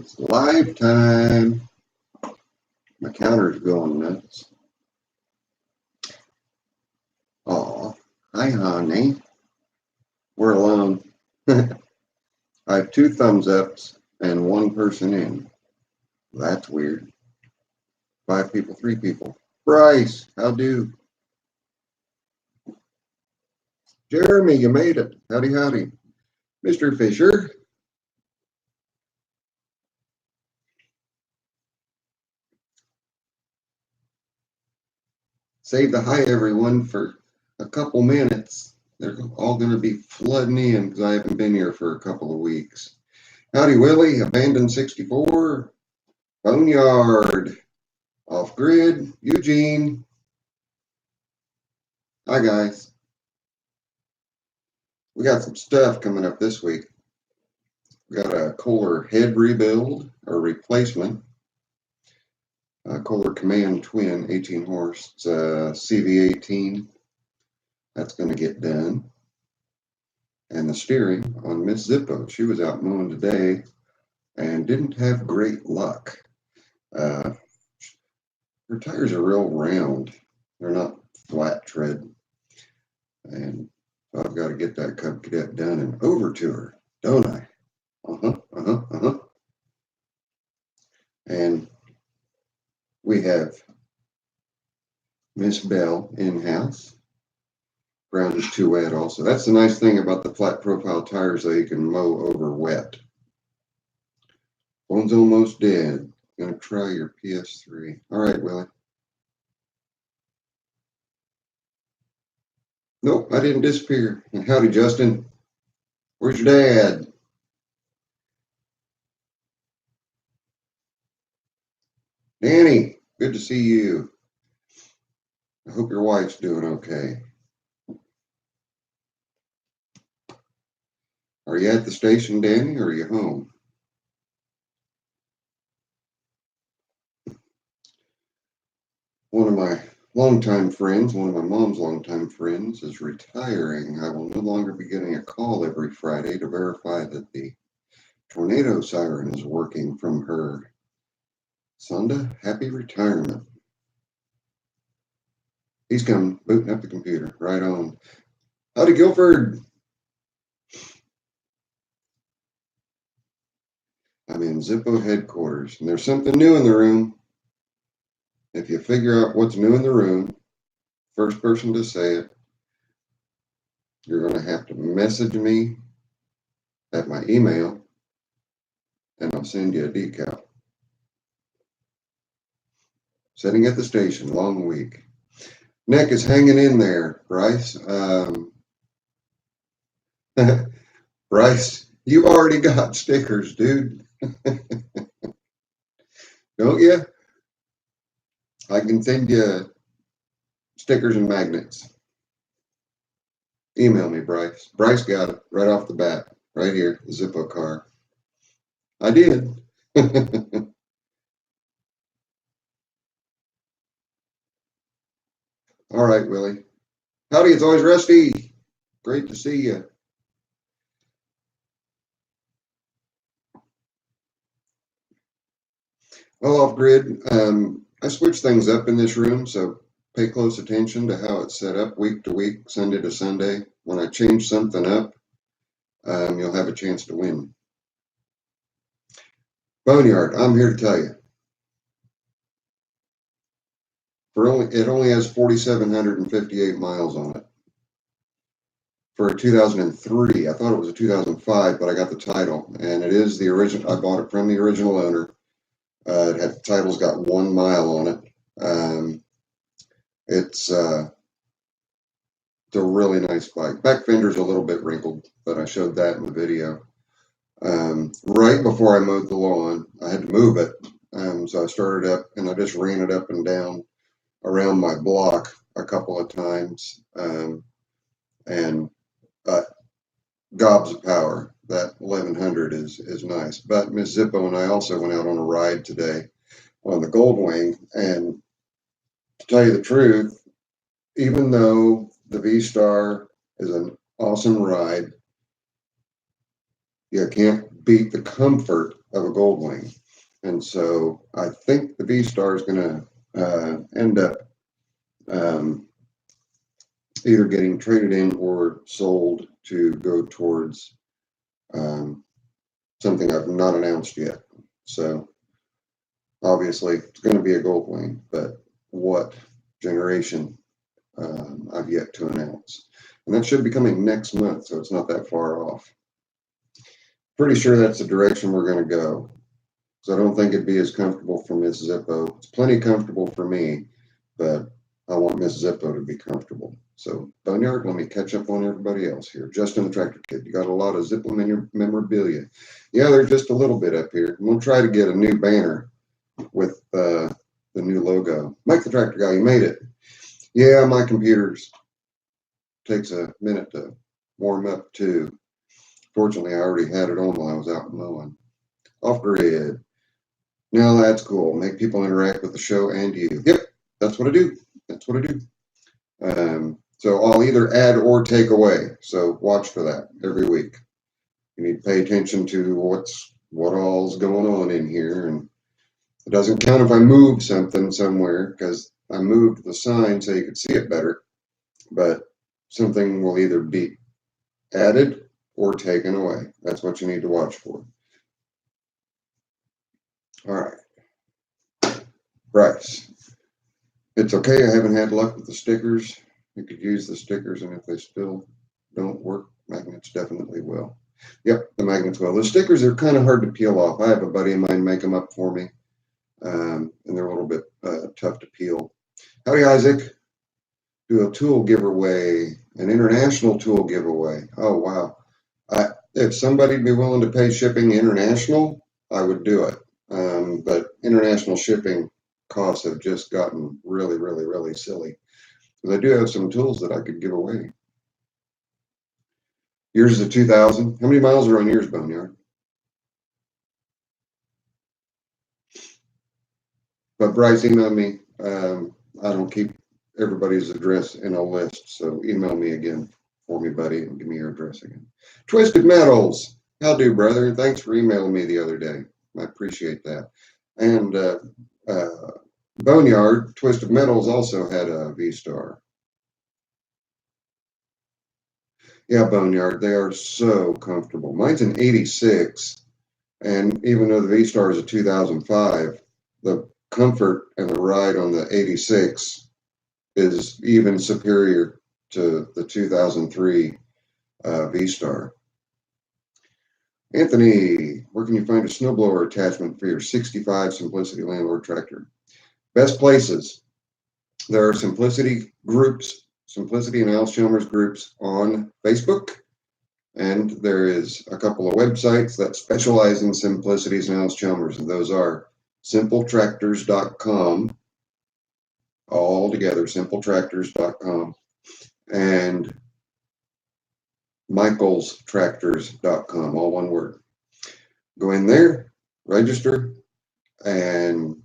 It's live time. My counter's going nuts. Aw, hi, honey. We're alone. I have 2 thumbs ups and 1 person in. That's weird. 5 people, 3 people. Bryce, how do? Jeremy, you made it. Howdy, howdy. Mr. Fisher. Save the hi, everyone, for a couple minutes. They're all going to be flooding in because I haven't been here for a couple of weeks. Howdy, Willie. Abandoned 64. Boneyard. Off Grid. Eugene. Hi, guys. We got some stuff coming up this week. We got a Kohler head rebuild or replacement. Kohler Command Twin 18 horse. It's a CV18. That's going to get done. And the steering on Miss Zippo. She was out mowing today and didn't have great luck. Her tires are real round. They're not flat tread. And I've got to get that Cub Cadet done and over to her, don't I? And we have Miss Bell in-house. Ground is too wet also. That's the nice thing about the flat profile tires, though. You can mow over wet. Phone's almost dead. Gonna try your PS3. All right, Willie. Nope, I didn't disappear. Howdy, Justin. Where's your dad? Danny, good to see you. I hope your wife's doing okay. Are you at the station, Danny, or are you home? One of my longtime friends, one of my mom's longtime friends, is retiring. I will no longer be getting a call every Friday to verify that the tornado siren is working from her. Sonda, happy retirement. He's coming, booting up the computer. Right on. Howdy, Guilford. I'm in Zippo headquarters, and there's something new in the room. If you figure out what's new in the room, first person to say it, you're going to have to message me at my email, and I'll send you a decal. Sitting at the station, long week. Neck is hanging in there, Bryce. Bryce, you already got stickers, dude. Don't you? I can send you stickers and magnets. Email me, Bryce. Bryce got it right off the bat, right here, the Zippo car. I did. All right, Willie. Howdy, it's always Rusty. Great to see you. Well, off grid, I switch things up in this room, so pay close attention to how it's set up week to week, Sunday to Sunday. When I change something up, you'll have a chance to win. Boneyard, I'm here to tell you. It only has 4,758 miles on it. For a 2003, I thought it was a 2005, but I got the title, and it is the original. I bought it from the original owner. The title's got 1 mile on it. It's a really nice bike. Back fender's a little bit wrinkled, but I showed that in the video. Right before I mowed the lawn, I had to move it. So I started up and I just ran it up and down around my block a couple of times. And gobs of power. That 1100 is nice. But Miss Zippo and I also went out on a ride today on the Goldwing. And to tell you the truth, even though the V-Star is an awesome ride, you can't beat the comfort of a gold wing. And so I think the V-Star is going to end up either getting traded in or sold to go towards something I've not announced yet. So obviously it's going to be a gold wing, but what generation I've yet to announce. And that should be coming next month, so it's not that far off. Pretty sure that's the direction we're going to go. So I don't think it'd be as comfortable for Miss Zippo. It's plenty comfortable for me, but I want Miss Zippo to be comfortable. So Boneyard, let me catch up on everybody else here. Justin the Tractor Kid, you got a lot of Zippo memorabilia. Yeah, they're just a little bit up here. I'm going to try to get a new banner with the new logo. Mike the Tractor Guy, you made it. Yeah, my computer's takes a minute to warm up too. Fortunately, I already had it on while I was out mowing. Off grid. Now that's cool. Make people interact with the show and you. Yep, that's what I do. That's what I do. So I'll either add or take away. So watch for that every week. You need to pay attention to what all's going on in here. And it doesn't count if I move something somewhere, because I moved the sign so you could see it better. But something will either be added or taken away. That's what you need to watch for. All right. Bryce. It's okay. I haven't had luck with the stickers. You could use the stickers, and if they still don't work, magnets definitely will. Yep, the magnets will. The stickers are kind of hard to peel off. I have a buddy of mine make them up for me, and they're a little bit tough to peel. Howdy, Isaac. Do a tool giveaway, an international tool giveaway. Oh, wow. If somebody'd be willing to pay shipping international, I would do it. But international shipping costs have just gotten really, really, really silly. Because I do have some tools that I could give away. Yours is a 2000. How many miles are on yours, Boneyard? But Bryce, email me. I don't keep everybody's address in a list, so email me again for me, buddy, and give me your address again. Twisted Metals. How do, brother? Thanks for emailing me the other day. I appreciate that. And Boneyard, Twisted Metals also had a V-Star. Yeah, Boneyard, they are so comfortable. Mine's an 86, and even though the V-Star is a 2005, the comfort and the ride on the 86 is even superior to the 2003 V-Star. Anthony, where can you find a snowblower attachment for your 65 Simplicity Landlord tractor? Best places. There are Simplicity groups, Simplicity and Al Chalmers groups on Facebook. And there is a couple of websites that specialize in Simplicities and Al Chalmers. And those are simpletractors.com, all together, simpletractors.com, and michaelstractors.com, all one word. Go in there, register, and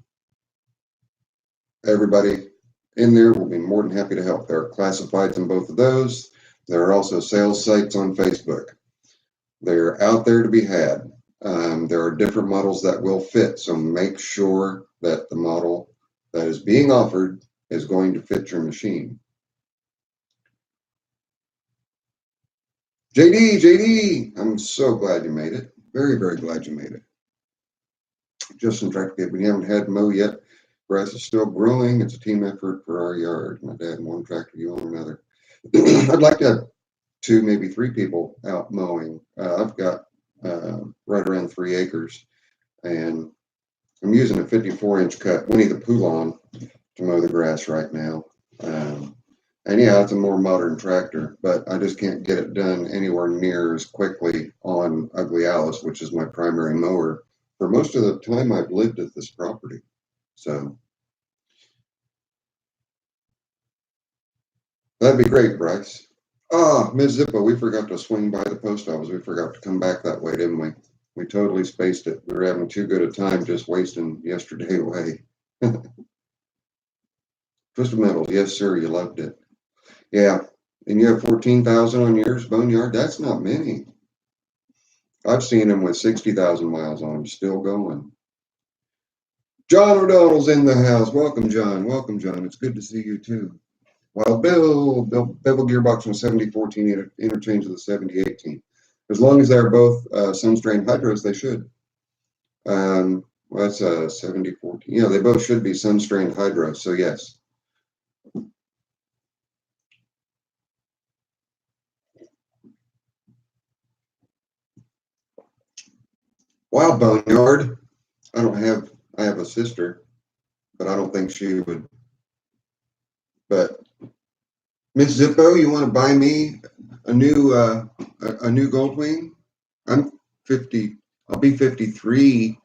everybody in there will be more than happy to help. There are classifieds in both of those. There are also sales sites on Facebook. They're out there to be had. There are different models that will fit, so make sure that the model that is being offered is going to fit your machine. JD, I'm so glad you made it. Very, very glad you made it. Justin Tractor Kid, we haven't had mow yet. Grass is still growing. It's a team effort for our yard. My dad in one tractor, you on another. I'd like to have 2, maybe 3 people out mowing. I've got right around 3 acres, and I'm using a 54-inch cut Winnie the Pooh lawn to mow the grass right now. And yeah, it's a more modern tractor, but I just can't get it done anywhere near as quickly on Ugly Alice, which is my primary mower for most of the time I've lived at this property. So that'd be great, Bryce. Ms. Zippo, we forgot to swing by the post office. We forgot to come back that way, didn't we? We totally spaced it. We were having too good a time just wasting yesterday away. Twisted Metals, yes, sir, you loved it. Yeah, and you have 14,000 on yours, Boneyard? That's not many. I've seen them with 60,000 miles on them, still going. John O'Donnell's in the house. Welcome, John. Welcome, John. It's good to see you too. Well, Bill Gearbox from 7014 interchange of the 7018. As long as they're both Sunstrain hydros, they should. Well, that's 7014. Yeah, they both should be Sunstrain hydros, so yes. Wild Boneyard. I have a sister, but I don't think she would. But Miss Zippo, you want to buy me a new Goldwing? I'm 50. I'll be 53.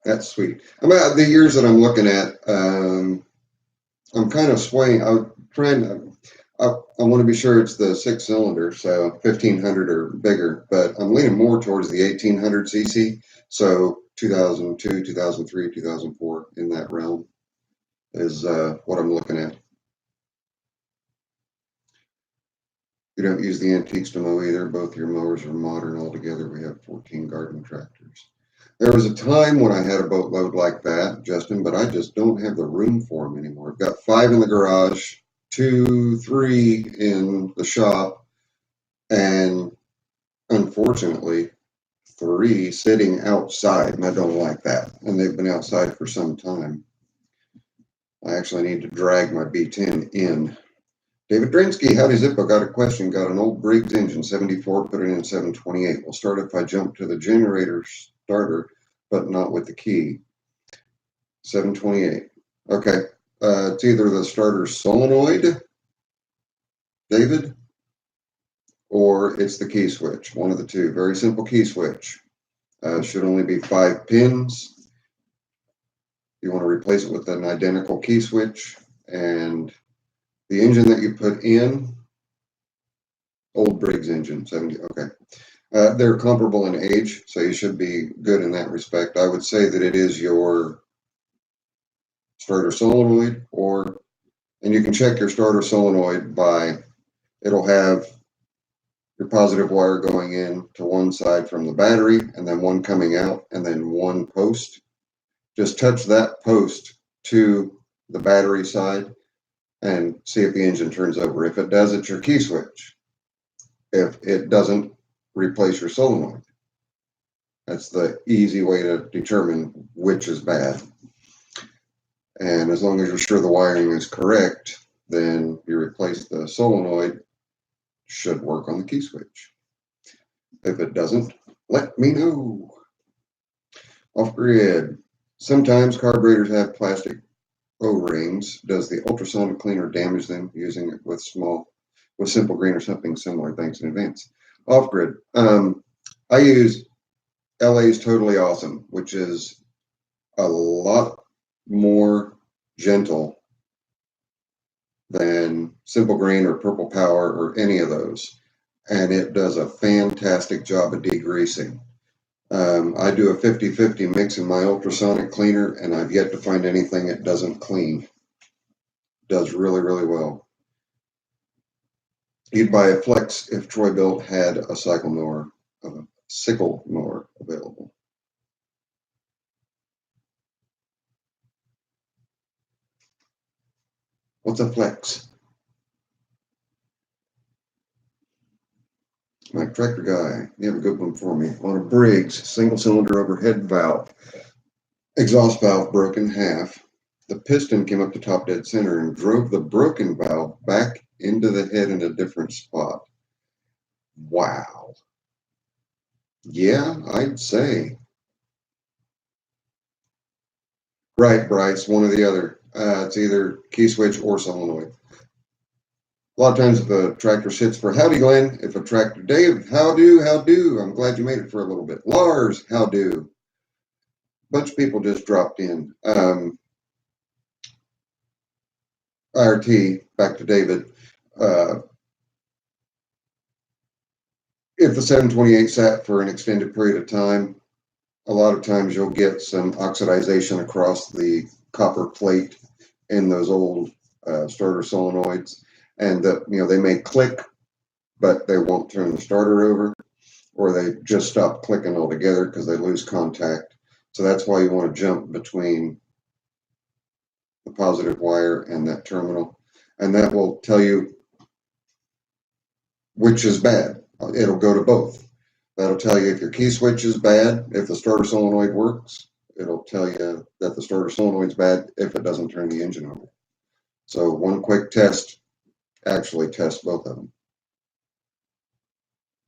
That's sweet. About the years that I'm looking at, I'm kind of swaying. I'm trying to. I want to be sure it's the 6-cylinder, so 1500 or bigger, but I'm leaning more towards the 1800 cc. So 2002, 2003, 2004 in that realm is what I'm looking at. You don't use the antiques to mow either. Both your mowers are modern altogether. We have 14 garden tractors. There was a time when I had a boatload like that, Justin, but I just don't have the room for them anymore. I've got 5 in the garage, 2, 3 in the shop, and unfortunately 3 sitting outside, and I don't like that. And they've been outside for some time. I actually need to drag my B10 in. David Drinsky, howdy Zippo, got a question. Got an old Briggs engine, 74, put it in 728. Will start if I jump to the generator starter, but not with the key. 728. Okay. It's either the starter solenoid, David, or it's the key switch. One of the two. Very simple key switch. Should only be 5 pins. You want to replace it with an identical key switch, and the engine that you put in, old Briggs engine, 70, okay. They're comparable in age, so you should be good in that respect. I would say that it is your starter solenoid, and you can check your starter solenoid by, it'll have your positive wire going in to one side from the battery, and then one coming out, and then one post. Just touch that post to the battery side and see if the engine turns over. If it does, it's your key switch. If it doesn't, replace your solenoid. That's the easy way to determine which is bad. And as long as you're sure the wiring is correct, then you replace the solenoid, should work on the key switch. If it doesn't, let me know. Off grid. Sometimes carburetors have plastic O-rings. Does the ultrasonic cleaner damage them using it with Simple Green or something similar? Thanks in advance. Off grid. I use LA's Totally Awesome, which is a lot more gentle than Simple Green or Purple Power or any of those. And it does a fantastic job of degreasing. I do a 50-50 mix in my ultrasonic cleaner, and I've yet to find anything it doesn't clean. It does really, really well. You'd buy a Flex if Troy-Bilt had a sickle mower available. What's a Flex? My tractor guy, you have a good one for me. On a Briggs, single cylinder overhead valve, exhaust valve broke in half. The piston came up to top dead center and drove the broken valve back into the head in a different spot. Wow. Yeah, I'd say. Right, Bryce, one or the other. It's either key switch or solenoid. A lot of times if a tractor sits for howdy, Glenn. If a tractor, Dave, how do? I'm glad you made it for a little bit. Lars, how do? Bunch of people just dropped in. IRT, back to David. If the 728 sat for an extended period of time, a lot of times you'll get some oxidization across the copper plate in those old starter solenoids. and they may click, but they won't turn the starter over, or they just stop clicking altogether because they lose contact. So that's why you want to jump between the positive wire and that terminal, and that will tell you which is bad. It'll go to both. That'll tell you if your key switch is bad, if the starter solenoid works. It'll tell you that the starter solenoid's bad if it doesn't turn the engine over. So one quick test actually tests both of them.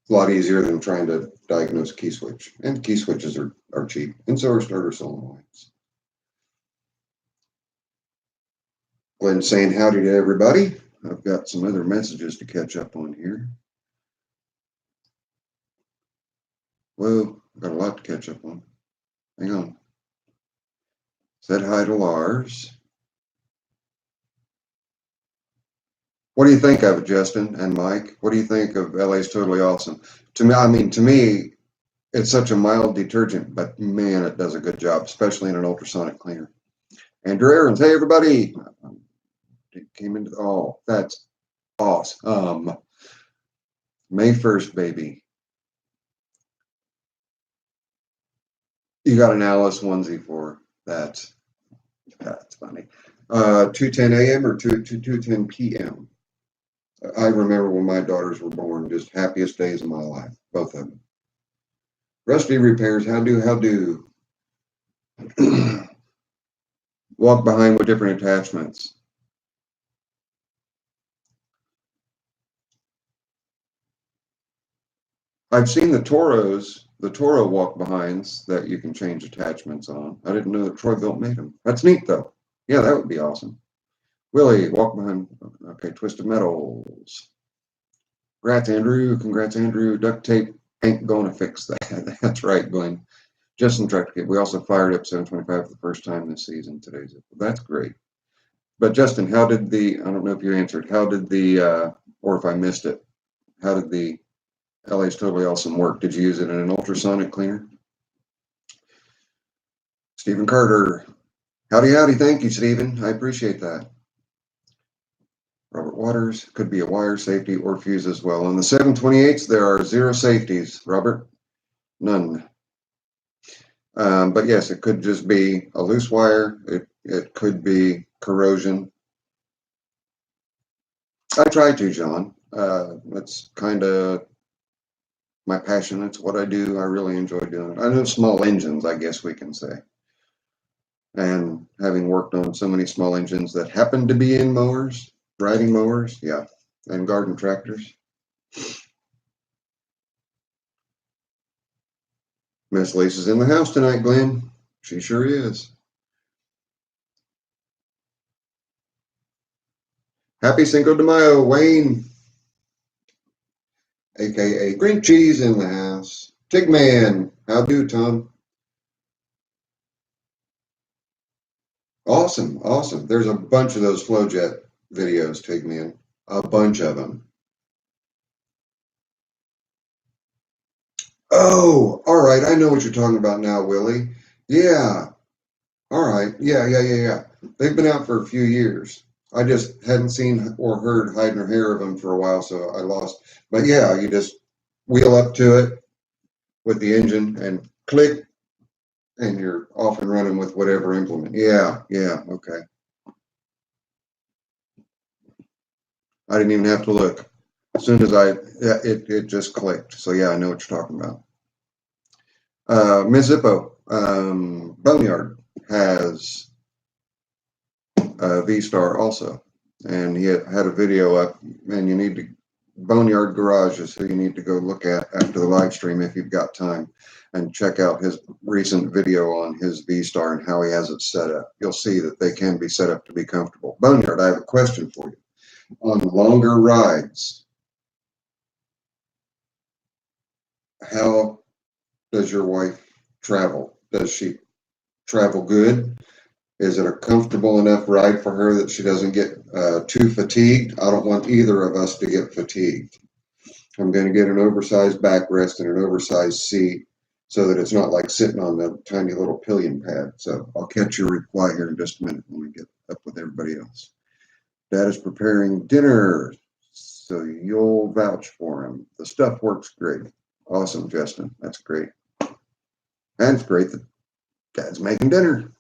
It's a lot easier than trying to diagnose a key switch. And key switches are cheap, and so are starter solenoids. Glenn saying howdy to everybody. I've got some other messages to catch up on here. Whoa, I've got a lot to catch up on. Hang on. Said hi to Lars. What do you think of it, Justin and Mike? What do you think of LA's Totally Awesome? To me, it's such a mild detergent, but man, it does a good job, especially in an ultrasonic cleaner. Andrew Aarons, hey everybody. Came into, oh, that's awesome. May 1st, baby. You got an Alice onesie for that's funny. 2:10 a.m. or 2:10 p.m. I remember when my daughters were born, just happiest days of my life, both of them. Rusty repairs, how do? Walk behind with different attachments. I've seen the Toro walk behinds that you can change attachments on. I didn't know that Troy-Bilt made them. That's neat though. Yeah, that would be awesome. Willie, walk behind. Okay, Twisted Metals. Congrats, Andrew. Duct tape ain't gonna fix that. That's right, Glenn. Justin Tractor Kit. We also fired up 725 for the first time this season. Today's. That's great. But Justin, how did I don't know if you answered, how did or if I missed it, how did the LA's Totally Awesome work? Did you use it in an ultrasonic cleaner? Stephen Carter. Howdy. Thank you, Stephen. I appreciate that. Robert Waters. Could be a wire, safety, or fuse as well. On the 728s, there are 0 safeties, Robert. None. But yes, it could just be a loose wire. It could be corrosion. I try to, John. That's kind of my passion. It's what I do. I really enjoy doing it. I know small engines, I guess we can say. And having worked on so many small engines that happen to be in mowers, riding mowers, yeah, and garden tractors. Miss Lisa's in the house tonight, Glenn. She sure is. Happy Cinco de Mayo, Wayne. AKA Green Cheese in the house. Tigman, how do, Tom? Awesome. There's a bunch of those FlowJet videos, Tigman. A bunch of them. Oh, all right. I know what you're talking about now, Willie. Yeah. All right. Yeah. They've been out for a few years. I just hadn't seen or heard hide nor hair of them for a while, so I lost. But yeah, you just wheel up to it with the engine and click, and you're off and running with whatever implement. Yeah, okay. I didn't even have to look. As soon as it just clicked. So yeah, I know what you're talking about. Ms. Zippo, Boneyard has V-Star also, and he had a video up, and you need to, Boneyard Garage is who you need to go look at after the live stream if you've got time, and check out his recent video on his V-Star and how he has it set up. You'll see that they can be set up to be comfortable. Boneyard, I have a question for you. On longer rides, how does your wife travel? Does she travel good? Is it a comfortable enough ride for her that she doesn't get too fatigued? I don't want either of us to get fatigued. I'm going to get an oversized backrest and an oversized seat so that it's not like sitting on the tiny little pillion pad. So I'll catch your reply here in just a minute when we get up with everybody else. Dad is preparing dinner, so you'll vouch for him. The stuff works great. Awesome, Justin. That's great. And it's great that Dad's making dinner.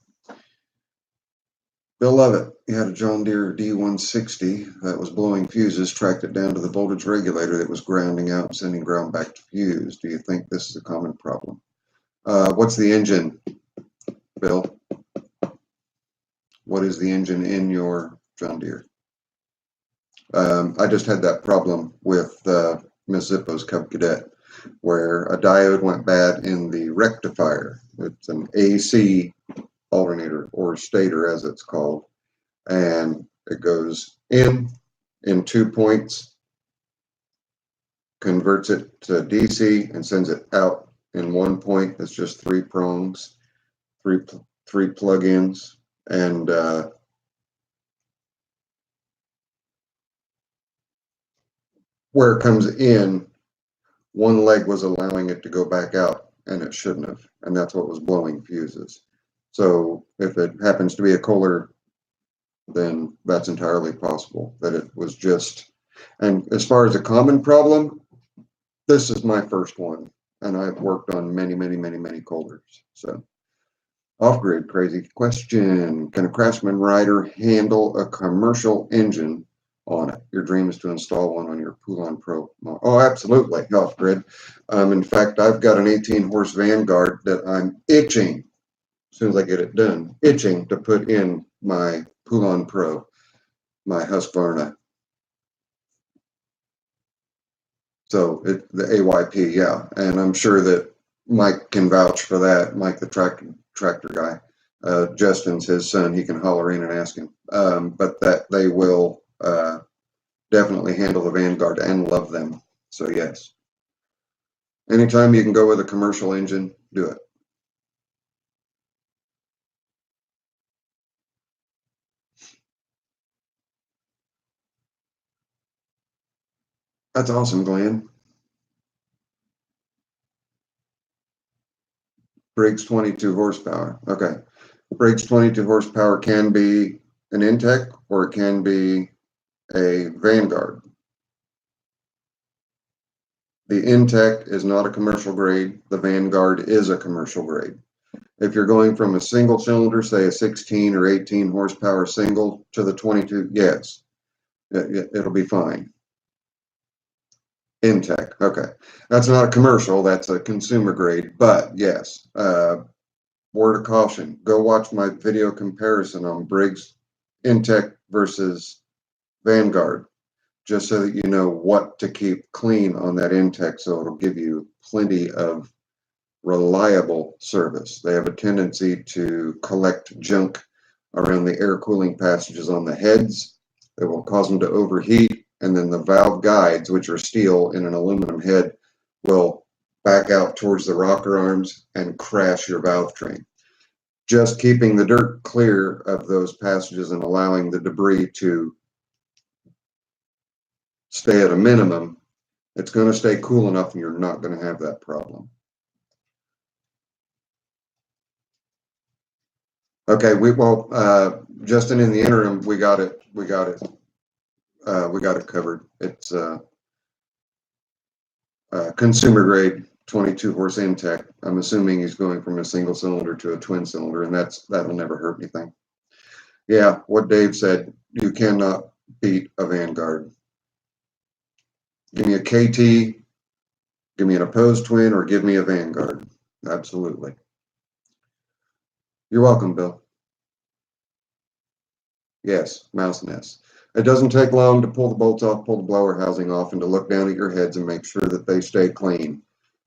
Bill Lovett, he had a John Deere D160 that was blowing fuses, tracked it down to the voltage regulator that was grounding out and sending ground back to fuse. Do you think this is a common problem? What's the engine, Bill? What is the engine in your John Deere? I just had that problem with Miss Zippo's Cub Cadet, where a diode went bad in the rectifier. It's an AC alternator, or stator as it's called, and it goes in 2 points, converts it to DC, and sends it out in 1 point. It's just 3 prongs, three plug-ins, and where it comes in, one leg was allowing it to go back out, and it shouldn't have, and that's what was blowing fuses. So if it happens to be a Kohler, then that's entirely possible that it was just. And as far as a common problem, this is my first one, and I've worked on many Kohlers. So off-grid, crazy question. Can a Craftsman rider handle a commercial engine on it? Your dream is to install one on your Poulon Pro. Oh, absolutely, off-grid. In fact, I've got an 18-horse Vanguard that I'm itching, as soon as I get it done, itching to put in my Poulon Pro, my Husqvarna. So the AYP, yeah, and I'm sure that Mike can vouch for that. Mike, the tractor guy, Justin's his son. He can holler in and ask him. But that they will definitely handle the Vanguard and love them. So yes, anytime you can go with a commercial engine, do it. That's awesome, Glenn. Briggs 22 horsepower. Okay. Briggs 22 horsepower can be an Intech or it can be a Vanguard. The Intech is not a commercial grade. The Vanguard is a commercial grade. If you're going from a single cylinder, say a 16 or 18 horsepower single, to the 22, yes, it'll be fine. Intech, okay. That's not a commercial, that's a consumer grade, but yes. Word of caution, go watch my video comparison on Briggs Intech versus Vanguard, just so that you know what to keep clean on that Intech, so it'll give you plenty of reliable service. They have a tendency to collect junk around the air cooling passages on the heads that will cause them to overheat, and then the valve guides, which are steel in an aluminum head, will back out towards the rocker arms and crash your valve train. Just keeping the dirt clear of those passages and allowing the debris to stay at a minimum, it's going to stay cool enough and you're not going to have that problem. Okay, Justin, in the interim, we got it covered. It's consumer grade 22 horse Intech. I'm assuming he's going from a single cylinder to a twin cylinder, and that'll never hurt anything. Yeah, what Dave said, you cannot beat a Vanguard. Give me a KT, give me an opposed twin, or give me a Vanguard. Absolutely. You're welcome, Bill. Yes, mouse nest. It doesn't take long to pull the bolts off, pull the blower housing off, and to look down at your heads and make sure that they stay clean.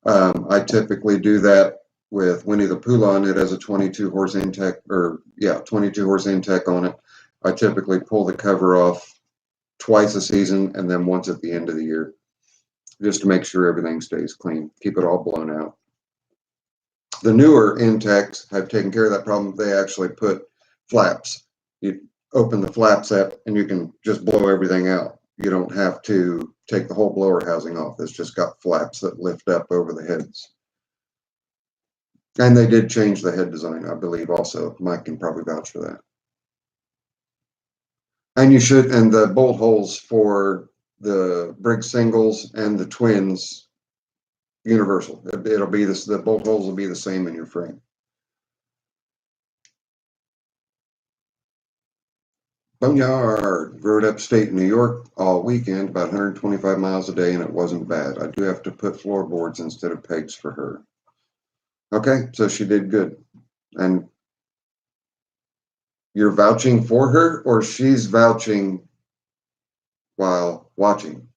I typically do that with Winnie the Poulon. It has a 22 horse Intech, 22 horse Intech on it. I typically pull the cover off twice a season and then once at the end of the year, just to make sure everything stays clean. Keep it all blown out. The newer Intechs have taken care of that problem. They actually put flaps. You open the flaps up and you can just blow everything out. You don't have to take the whole blower housing off. It's just got flaps that lift up over the heads. And they did change the head design, I believe, also. Mike can probably vouch for that. And you should, and the bolt holes for the Briggs singles and the twins, universal. It'll be this, the bolt holes will be the same in your frame. Boneyard rode upstate New York all weekend, about 125 miles a day, and it wasn't bad. I do have to put floorboards instead of pegs for her. Okay, so she did good. And you're vouching for her, or she's vouching while watching?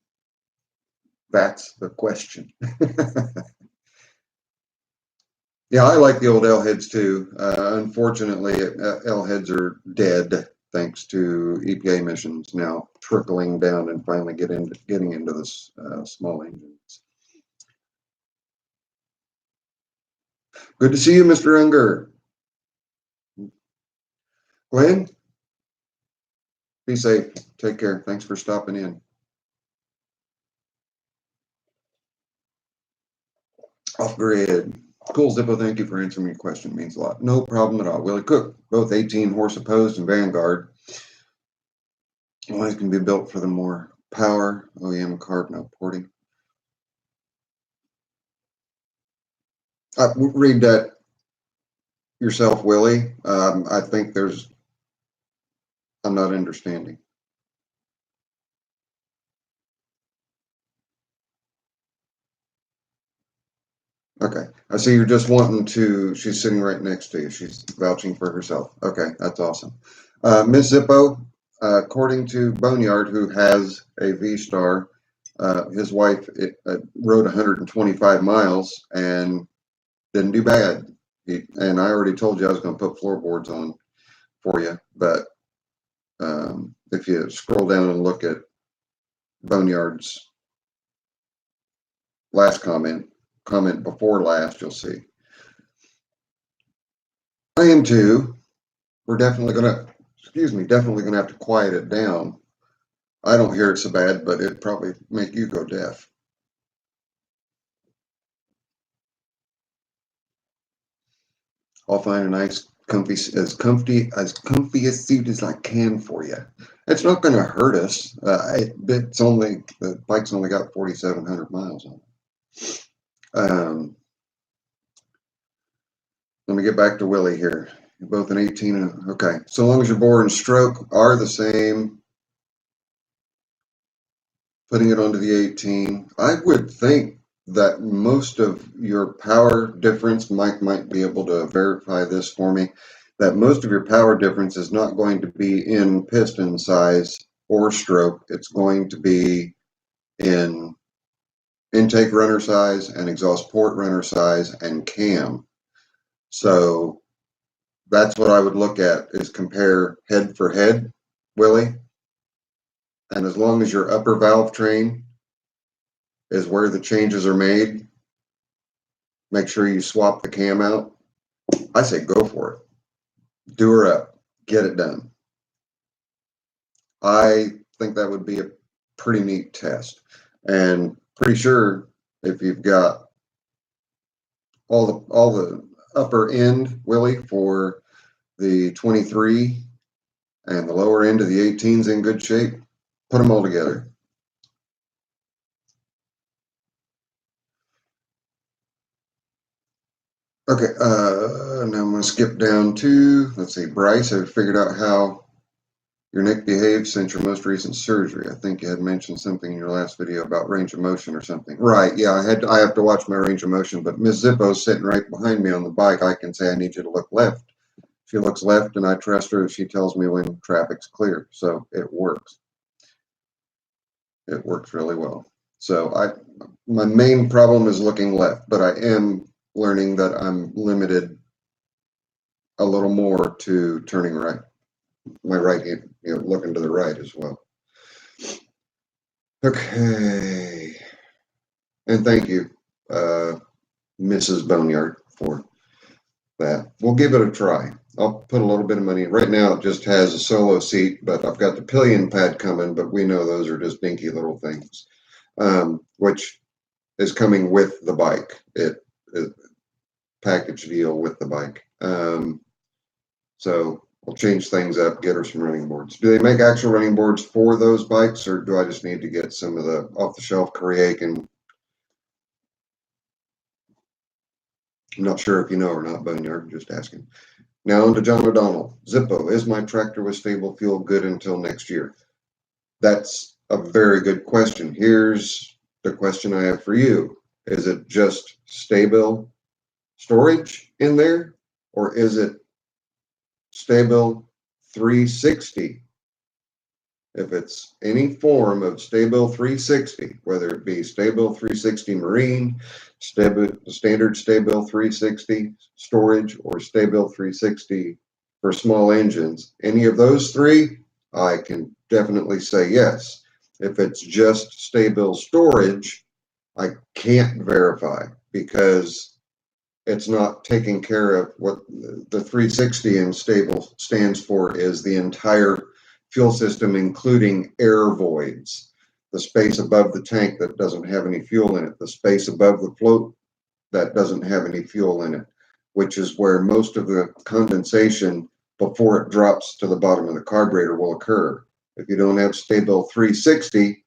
That's the question. Yeah, I like the old L heads too. Unfortunately, L heads are dead thanks to EPA emissions now trickling down and finally getting into this small engines. Good to see you, Mr. Unger. Glenn, be safe. Take care. Thanks for stopping in. Off grid. Cool, Zippo. Thank you for answering your question. It means a lot. No problem at all. Willie Cook, both 18 horse opposed and Vanguard. Lines can be built for the more power. OEM carb, no porting. Read that yourself, Willie. I think I'm not understanding. Okay, I see you're just wanting to, she's sitting right next to you. She's vouching for herself. Okay, that's awesome. Miss Zippo, according to Boneyard, who has a V-Star, his wife rode 125 miles and didn't do bad. And I already told you I was going to put floorboards on for you, but if you scroll down and look at Boneyard's last comment before last, you'll see. I am too. We're definitely gonna, definitely gonna have to quiet it down. I don't hear it so bad, but it'd probably make you go deaf. I'll find a nice, comfy a suit as I can for you. It's not going to hurt us. It's only, the bike's only got 4,700 miles on it. Let me get back to Willie here. You're both an 18. Okay. So long as your bore and stroke are the same, putting it onto the 18, I would think that most of your power difference, Mike might be able to verify this for me, that most of your power difference is not going to be in piston size or stroke. It's going to be in intake runner size and exhaust port runner size and cam. So that's what I would look at, is compare head for head, Willie. And as long as your upper valve train is where the changes are made, make sure you swap the cam out. I say go for it. Do her up. Get it done. I think that would be a pretty neat test. And pretty sure if you've got all the upper end, Willie, for the 23 and the lower end of the 18's in good shape, put them all together. Okay, now I'm going to skip down to, let's see, Bryce. I've figured out how your neck behaves since your most recent surgery. I think you had mentioned something in your last video about range of motion or something. Right, yeah, I have to watch my range of motion, but Miss Zippo's sitting right behind me on the bike. I can say I need you to look left. She looks left and I trust her. She tells me when traffic's clear. So it works. It works really well. So my main problem is looking left, but I am learning that I'm limited a little more to turning right. My right hand, looking to the right as well. Okay. And thank you, Mrs. Boneyard, for that. We'll give it a try. I'll put a little bit of money. Right now it just has a solo seat, but I've got the pillion pad coming, but we know those are just dinky little things, which is coming with the bike. It package deal with the bike. So I'll change things up, get her some running boards. Do they make actual running boards for those bikes, or do I just need to get some of the off-the-shelf Create? And I'm not sure if you know or not, Boneyard, just asking. Now on to John O'Donnell. Zippo, is my tractor with stable fuel good until next year? That's a very good question. Here's the question I have for you. Is it just stable storage in there, or is it stable 360? If it's any form of stable 360, whether it be stable 360 marine, standard stable 360 storage, or stable 360 for small engines, any of those three, I can definitely say yes. If it's just stable storage, I can't verify because it's not taking care of what the 360 in stable stands for is the entire fuel system, including air voids, the space above the tank that doesn't have any fuel in it, the space above the float that doesn't have any fuel in it, which is where most of the condensation before it drops to the bottom of the carburetor will occur. If you don't have stable 360,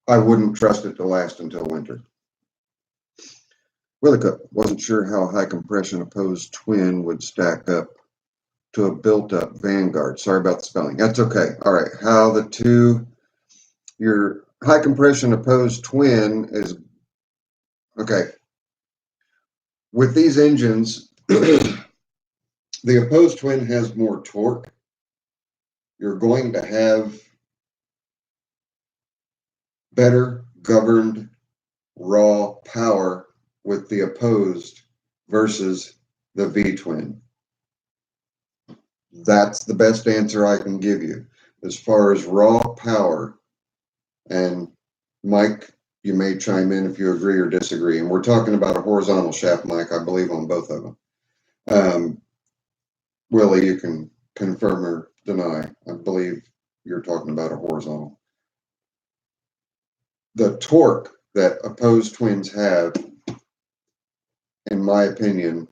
I wouldn't trust it to last until winter. Willicook, wasn't sure how high compression opposed twin would stack up to a built-up Vanguard. Sorry about the spelling. That's okay. All right. How the two, your high compression opposed twin is, okay. With these engines, the opposed twin has more torque. You're going to have better governed raw power with the opposed versus the V-twin. That's the best answer I can give you as far as raw power. And Mike, you may chime in if you agree or disagree. And we're talking about a horizontal shaft, Mike, I believe, on both of them. Willie, you can confirm or deny. I believe you're talking about a horizontal. The torque that opposed twins have, in my opinion,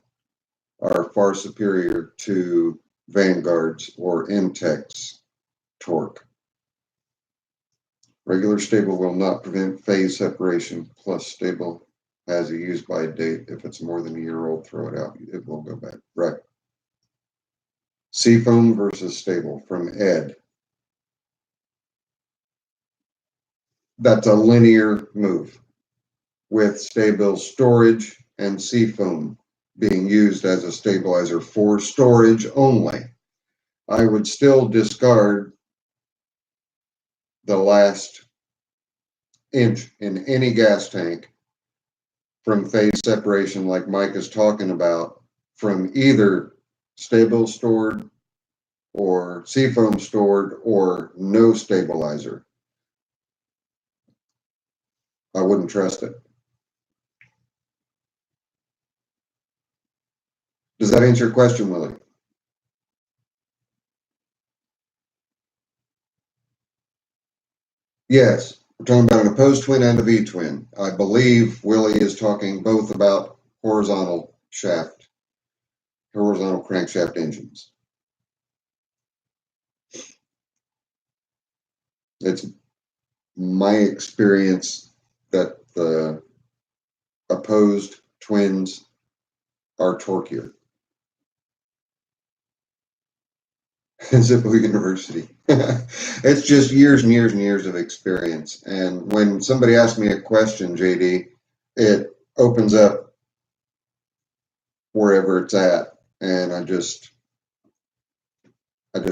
are far superior to Vanguard's or Intech's torque. Regular stable will not prevent phase separation, plus stable has a use by date. If it's more than a year old, throw it out. It will go back. Right. Seafoam versus stable from Ed. That's a linear move with stable storage and seafoam being used as a stabilizer for storage only. I would still discard the last inch in any gas tank from phase separation like Mike is talking about from either stable stored or seafoam stored or no stabilizer. I wouldn't trust it. Does that answer your question, Willie? Yes, we're talking about an opposed twin and a V-twin. I believe Willie is talking both about horizontal crankshaft engines. It's my experience that the opposed twins are torqueier. Zippo University. It's just years and years and years of experience. And when somebody asks me a question, JD, it opens up wherever it's at. And I just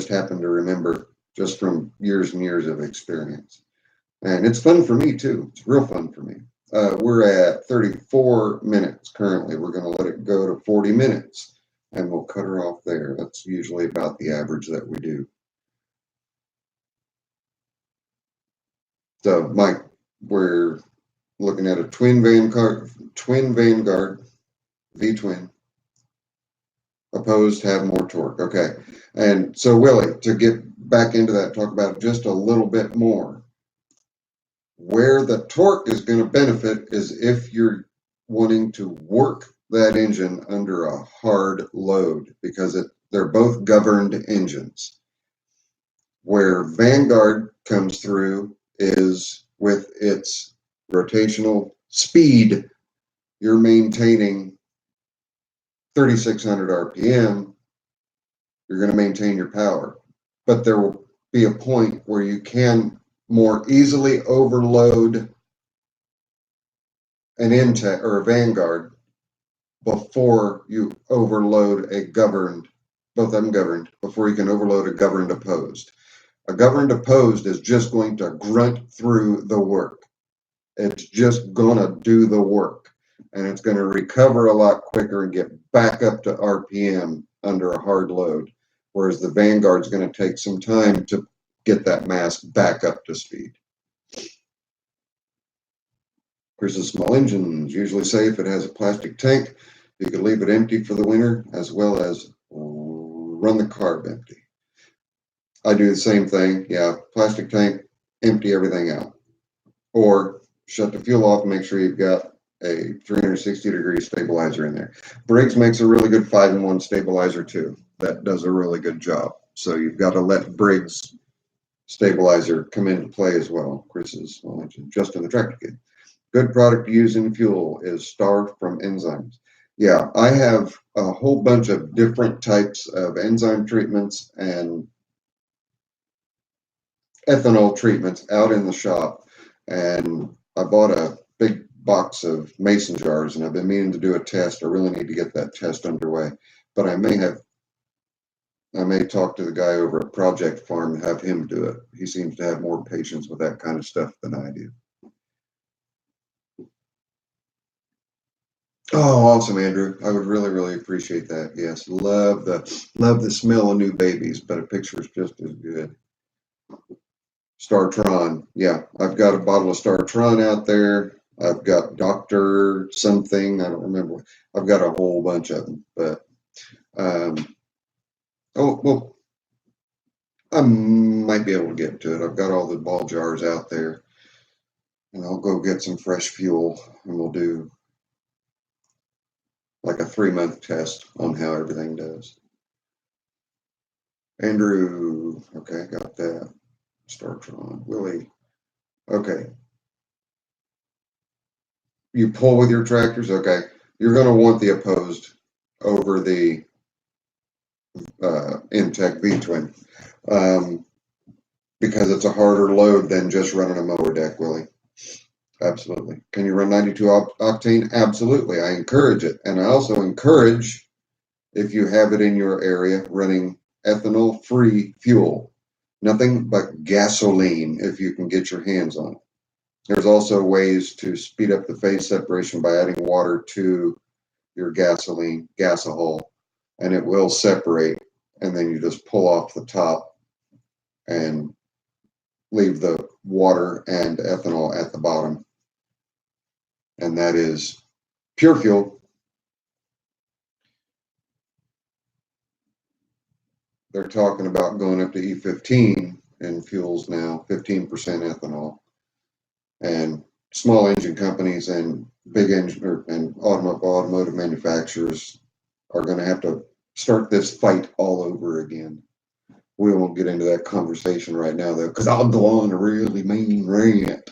happen to remember just from years and years of experience. And it's fun for me too. It's real fun for me. We're at 34 minutes currently. We're going to let it go to 40 minutes. And we'll cut her off there. That's usually about the average that we do. So, Mike, we're looking at a twin Vanguard, V-twin. Opposed have more torque. Okay. And so, Willie, to get back into that, talk about it just a little bit more. Where the torque is going to benefit is if you're wanting to work that engine under a hard load, because They're both governed engines. Where Vanguard comes through is with its rotational speed. You're maintaining 3,600 RPM. You're going to maintain your power. But there will be a point where you can more easily overload an Intech or a Vanguard before you overload a governed, both of them governed, before you can overload a governed opposed. A governed opposed is just going to grunt through the work. It's just going to do the work. And it's going to recover a lot quicker and get back up to RPM under a hard load. Whereas the Vanguard's going to take some time to get that mass back up to speed. Here's the small engines. Usually safe. It has a plastic tank. You can leave it empty for the winter as well as run the carb empty. I do the same thing. Yeah, plastic tank, empty everything out. Or shut the fuel off and make sure you've got a 360-degree stabilizer in there. Briggs makes a really good 5-in-1 stabilizer too. That does a really good job. So you've got to let Briggs stabilizer come into play as well. Chris's small engine, just in the tractor kit. Good product to use in fuel is Star from Enzymes. Yeah, I have a whole bunch of different types of enzyme treatments and ethanol treatments out in the shop. And I bought a big box of mason jars, and I've been meaning to do a test. I really need to get that test underway. But I may talk to the guy over at Project Farm and have him do it. He seems to have more patience with that kind of stuff than I do. Oh, awesome, Andrew. I would really, really appreciate that. Yes, love the smell of new babies, but a picture is just as good. Startron. Yeah, I've got a bottle of Startron out there. I've got Dr. something. I don't remember. I've got a whole bunch of them, but oh, well, I might be able to get to it. I've got all the ball jars out there, and I'll go get some fresh fuel, and we'll do like a 3-month test on how everything does. Andrew, okay, got that. Startron. Willie, okay. You pull with your tractors, okay. You're going to want the opposed over the Intech V-twin because it's a harder load than just running a mower deck, Willie. Absolutely. Can you run 92 octane? Absolutely. I encourage it. And I also encourage, if you have it in your area, running ethanol-free fuel. Nothing but gasoline if you can get your hands on it. There's also ways to speed up the phase separation by adding water to your gasoline, gasohol, and it will separate. And then you just pull off the top and leave the water and ethanol at the bottom. And that is pure fuel. They're talking about going up to E15 in fuels now, 15% ethanol. And small engine companies and big engine and automotive manufacturers are going to have to start this fight all over again. We won't get into that conversation right now, though, because I'll go on a really mean rant.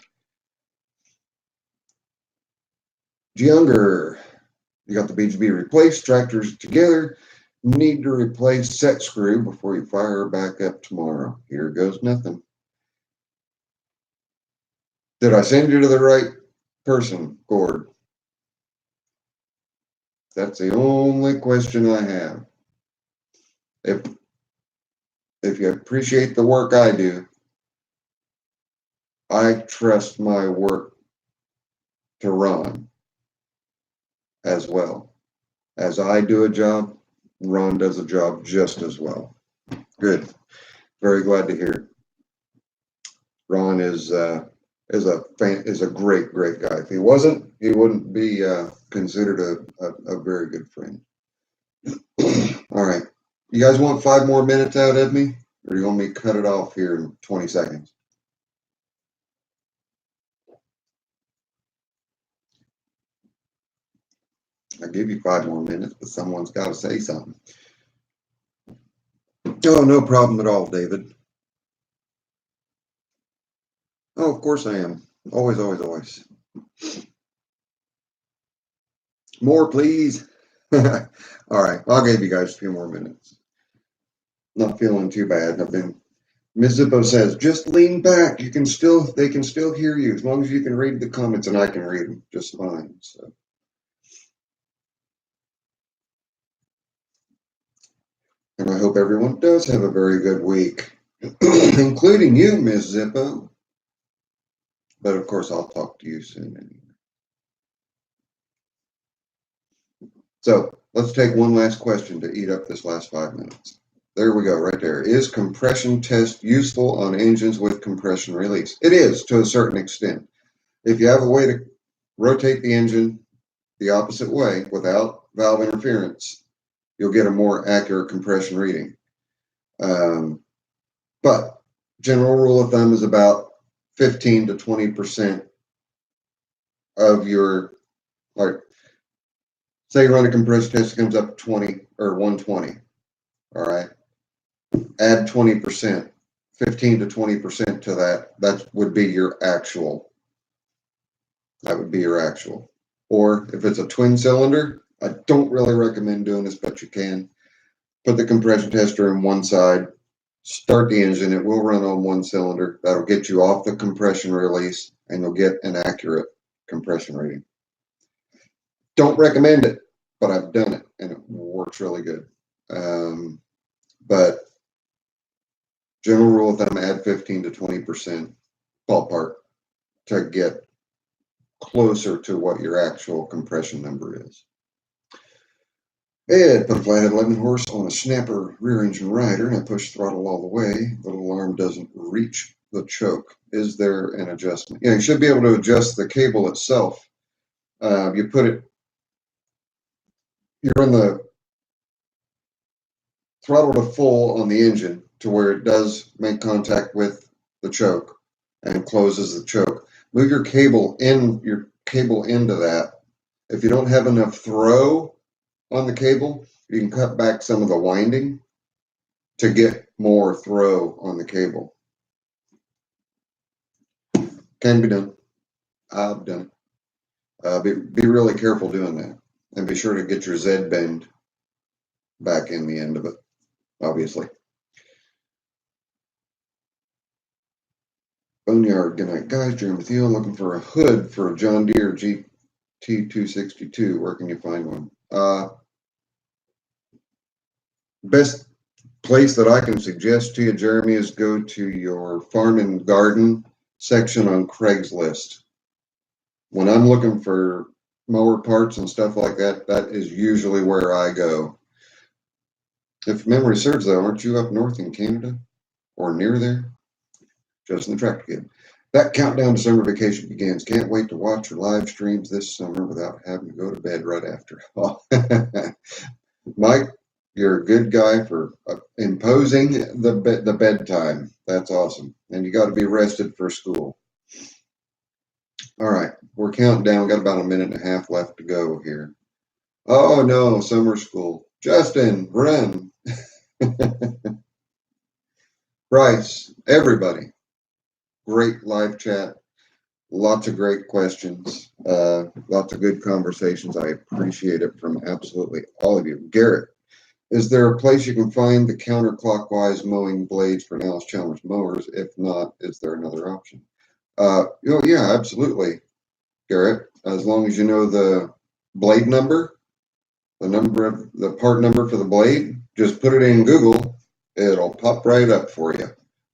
Younger, you got the BGB replaced, tractors together. Need to replace set screw before you fire back up tomorrow. Here goes nothing. Did I send you to the right person, Gord? That's the only question I have. If you appreciate the work I do, I trust my work to Ron as well. As I do a job, Ron does a job just as well. Good. Very glad to hear it. Ron is a great guy. If he wasn't, he wouldn't be considered a very good friend. All right. You guys want 5 more minutes out of me? Or do you want me to cut it off here in 20 seconds? I give you 5 more minutes, but someone's got to say something. Oh, no problem at all, David. Oh, of course I am. Always, always, always. More, please. All right. I'll give you guys a few more minutes. Not feeling too bad. Ms. Zippo says, just lean back. They can still hear you as long as you can read the comments, and I can read them just fine. So. And I hope everyone does have a very good week, including you, Ms. Zippo. But of course, I'll talk to you soon anyway. So let's take one last question to eat up this last 5 minutes. There we go, right there. Is compression test useful on engines with compression release? It is, to a certain extent. If you have a way to rotate the engine the opposite way without valve interference, you'll get a more accurate compression reading. But general rule of thumb is about 15 to 20% of your, like, say you run a compression test, it comes up 20 or 120. All right. Add 20%, 15 to 20% to that. That would be your actual. That would be your actual. Or if it's a twin cylinder, I don't really recommend doing this, but you can. Put the compression tester in one side, start the engine. It will run on one cylinder. That'll get you off the compression release, and you'll get an accurate compression reading. Don't recommend it, but I've done it, and it works really good. But general rule of thumb, add 15 to 20% ballpark to get closer to what your actual compression number is. Ed put a flathead 11 horse on a snapper rear engine rider, and I push throttle all the way. The little arm doesn't reach the choke. Is there an adjustment? Yeah, you should be able to adjust the cable itself. You run the throttle to full on the engine to where it does make contact with the choke and closes the choke. Move your cable into that. If you don't have enough throw on the cable, you can cut back some of the winding to get more throw on the cable. Can be done. I've done it. Be really careful doing that, and be sure to get your Z bend back in the end of it, obviously. Boneyard, good night, guys. Jeremy Thiel, looking for a hood for a John Deere GT262. Where can you find one? Best place that I can suggest to you, Jeremy, is go to your farm and garden section on Craigslist. When I'm looking for mower parts and stuff like that, that is usually where I go. If memory serves, though, aren't you up north in Canada or near there? Justin the Tractor Kid. That countdown to summer vacation begins. Can't wait to watch your live streams this summer without having to go to bed right after. Mike, you're a good guy for imposing the bedtime. That's awesome. And you got to be rested for school. All right, we're counting down. Got about a minute and a half left to go here. Oh no, summer school. Justin, run. Bryce, everybody. Great live chat. Lots of great questions. Lots of good conversations. I appreciate it from absolutely all of you. Garrett, is there a place you can find the counterclockwise mowing blades for Alice Chalmers mowers? If not, is there another option? Yeah, absolutely, Garrett. As long as you know the blade number, the part number for the blade, just put it in Google. It'll pop right up for you.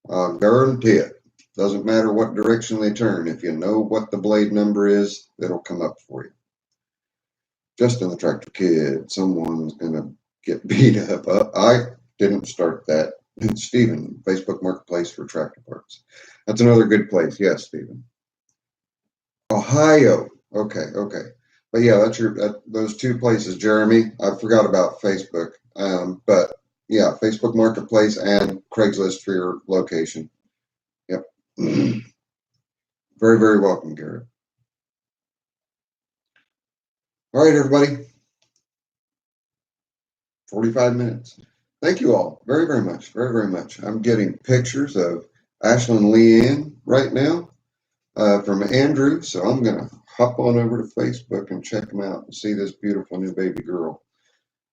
I'll guarantee it. Doesn't matter what direction they turn. If you know what the blade number is, it'll come up for you. Justin the Tractor Kid. Someone's going to get beat up. I didn't start that. It's Stephen, Facebook Marketplace for tractor parts. That's another good place. Yes, Stephen. Ohio. Okay. But yeah, that's those two places, Jeremy. I forgot about Facebook. But yeah, Facebook Marketplace and Craigslist for your location. Yep. Very, very welcome, Garrett. All right, everybody. 45 minutes. Thank you all very, very much. Very, very much. I'm getting pictures of Ashlyn Leanne right now from Andrew. So I'm going to hop on over to Facebook and check them out and see this beautiful new baby girl.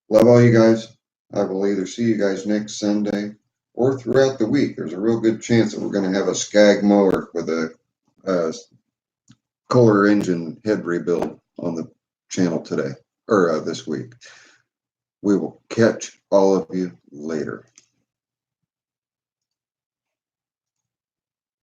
Love all you guys. I will either see you guys next Sunday or throughout the week. There's a real good chance that we're going to have a Skag mower with a Kohler engine head rebuild on the channel today or this week. We will catch all of you later.